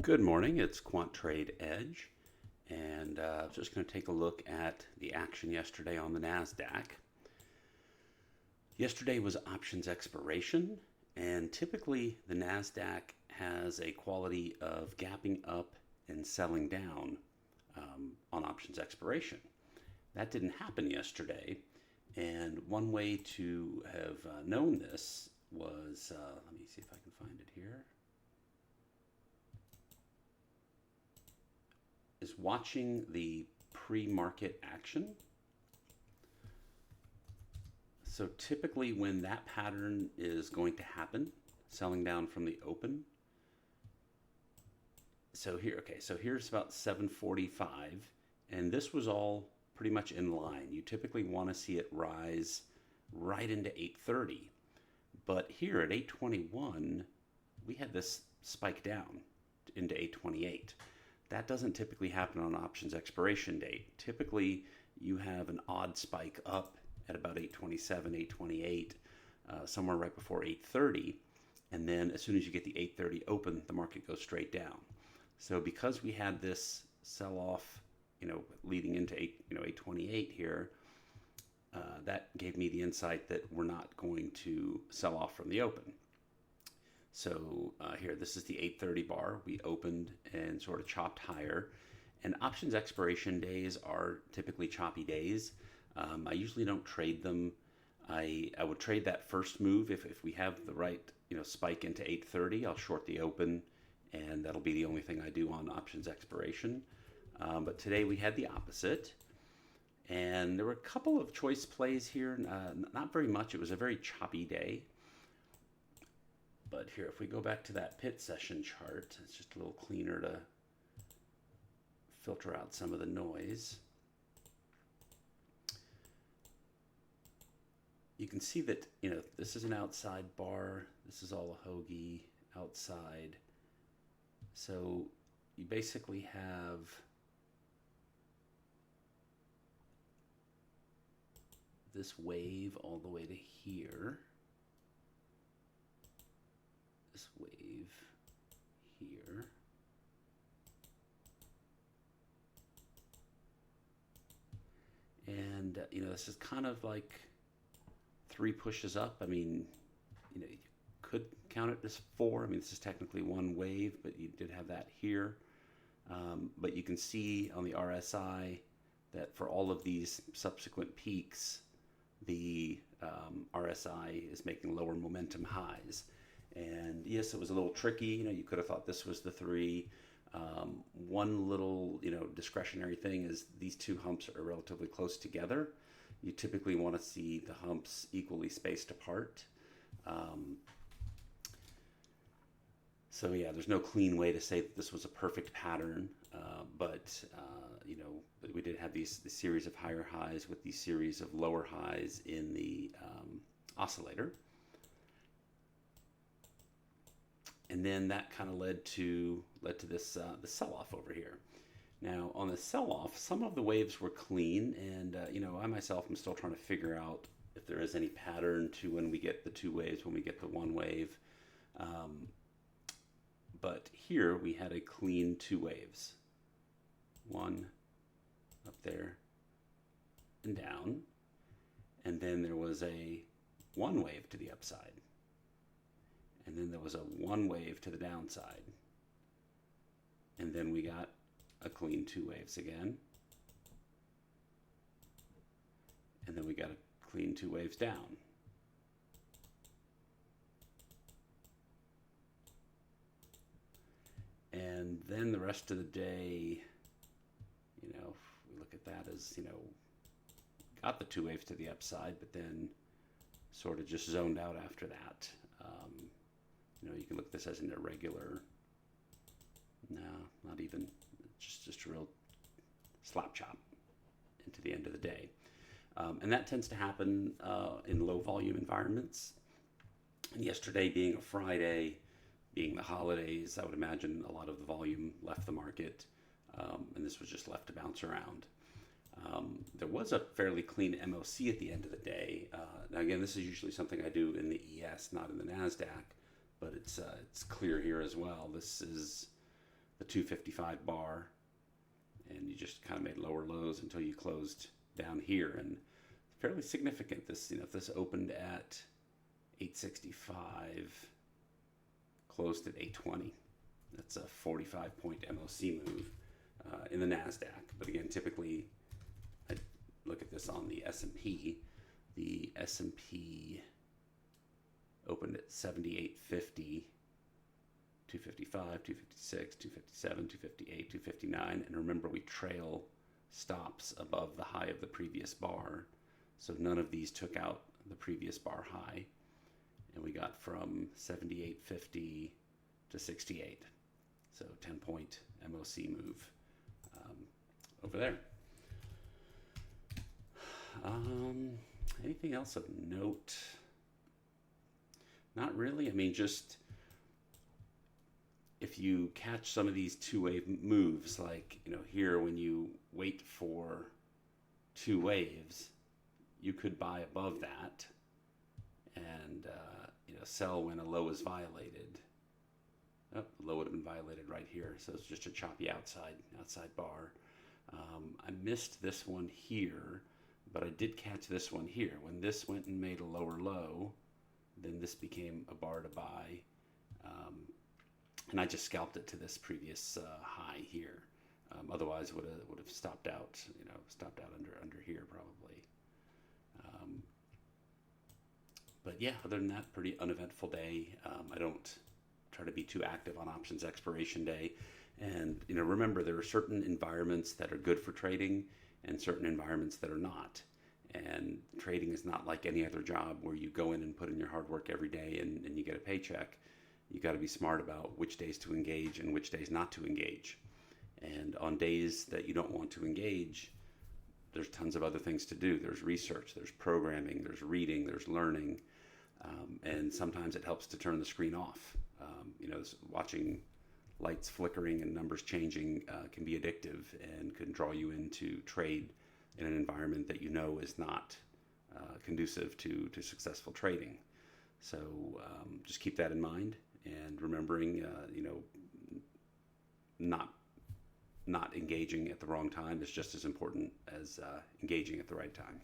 Good morning, it's Quant Trade Edge, and just going to take a look at the action yesterday on the Nasdaq. Yesterday was options expiration, and typically the Nasdaq has a quality of gapping up and selling down on options expiration. That didn't happen yesterday, and one way to have known this was, let me see if I can find it here, is watching the pre-market action. So typically when that pattern is going to happen, selling down from the open. So here's about 745, and this was all pretty much in line. You typically want to see it rise right into 830. But here at 821, we had this spike down into 828. That doesn't typically happen on options expiration date. Typically, you have an odd spike up at about 827, 828, somewhere right before 830. And then as soon as you get the 830 open, the market goes straight down. So because we had this sell-off, leading into 828 here, that gave me the insight that we're not going to sell off from the open. So here, this is the 830 bar. We opened and sort of chopped higher. And options expiration days are typically choppy days. I usually don't trade them. I would trade that first move if we have the right spike into 830. I'll short the open, and that'll be the only thing I do on options expiration. But today we had the opposite. And there were a couple of choice plays here, not very much. It was a very choppy day. But here, if we go back to that pit session chart, it's just a little cleaner to filter out some of the noise. You can see that, this is an outside bar. This is all a hoagie outside. So you basically have this wave all the way to here. This wave here. And, this is kind of like 3 pushes up. I mean, you could count it as 4. I mean, this is technically one wave, but you did have that here. But you can see on the RSI that for all of these subsequent peaks, the RSI is making lower momentum highs. And yes, it was a little tricky. You could have thought this was the 3. One little, discretionary thing is these two humps are relatively close together. You typically want to see the humps equally spaced apart. So yeah, there's no clean way to say that this was a perfect pattern, but we did have this series of higher highs with these series of lower highs in the oscillator. And then that kind of led to this the sell-off over here. Now on the sell-off, some of the waves were clean, and I myself am still trying to figure out if there is any pattern to when we get the 2 waves, when we get the 1 wave. But here we had a clean 2 waves. 1 up there and down, and then there was a 1 wave to the upside. And then there was a 1 wave to the downside. And then we got a clean 2 waves again. And then we got a clean 2 waves down. And then the rest of the day, if we look at that as, got the 2 waves to the upside, but then sort of just zoned out after that. You can look at this as an irregular, no, not even, just a real slap chop into the end of the day. And that tends to happen in low volume environments. And yesterday being a Friday, being the holidays, I would imagine a lot of the volume left the market, and this was just left to bounce around. There was a fairly clean MOC at the end of the day. Now again, this is usually something I do in the ES, not in the Nasdaq, but it's clear here as well. This the 255 bar, and you just kind of made lower lows until you closed down here, and fairly significant. This, if this opened at 865, closed at 820. That's a 45-point MOC move in the Nasdaq. But again, typically, I look at this on the S&P. The S&P opened at 78.50, 255, 256, 257, 258, 259. And remember, we trail stops above the high of the previous bar. So none of these took out the previous bar high. And we got from 78.50 to 68. So 10-point MOC move over there. Anything else of note? Not really. I mean, just if you catch some of these two-wave moves, like, here when you wait for two waves, you could buy above that and, sell when a low is violated. Oh, the low would have been violated right here. So it's just a choppy outside bar. I missed this one here, but I did catch this one here. When this went and made a lower low, then this became a bar to buy. And I just scalped it to this previous high here. Otherwise would have stopped out, stopped out under here probably. But yeah, other than that, pretty uneventful day. I don't try to be too active on options expiration day. And, remember, there are certain environments that are good for trading and certain environments that are not. And trading is not like any other job where you go in and put in your hard work every day and you get a paycheck. You got to be smart about which days to engage and which days not to engage. And on days that you don't want to engage, there's tons of other things to do. There's research, there's programming, there's reading, there's learning. And sometimes it helps to turn the screen off. Watching lights flickering and numbers changing can be addictive and can draw you into trade in an environment that is not conducive to successful trading. So just keep that in mind, and remembering, not engaging at the wrong time is just as important as engaging at the right time.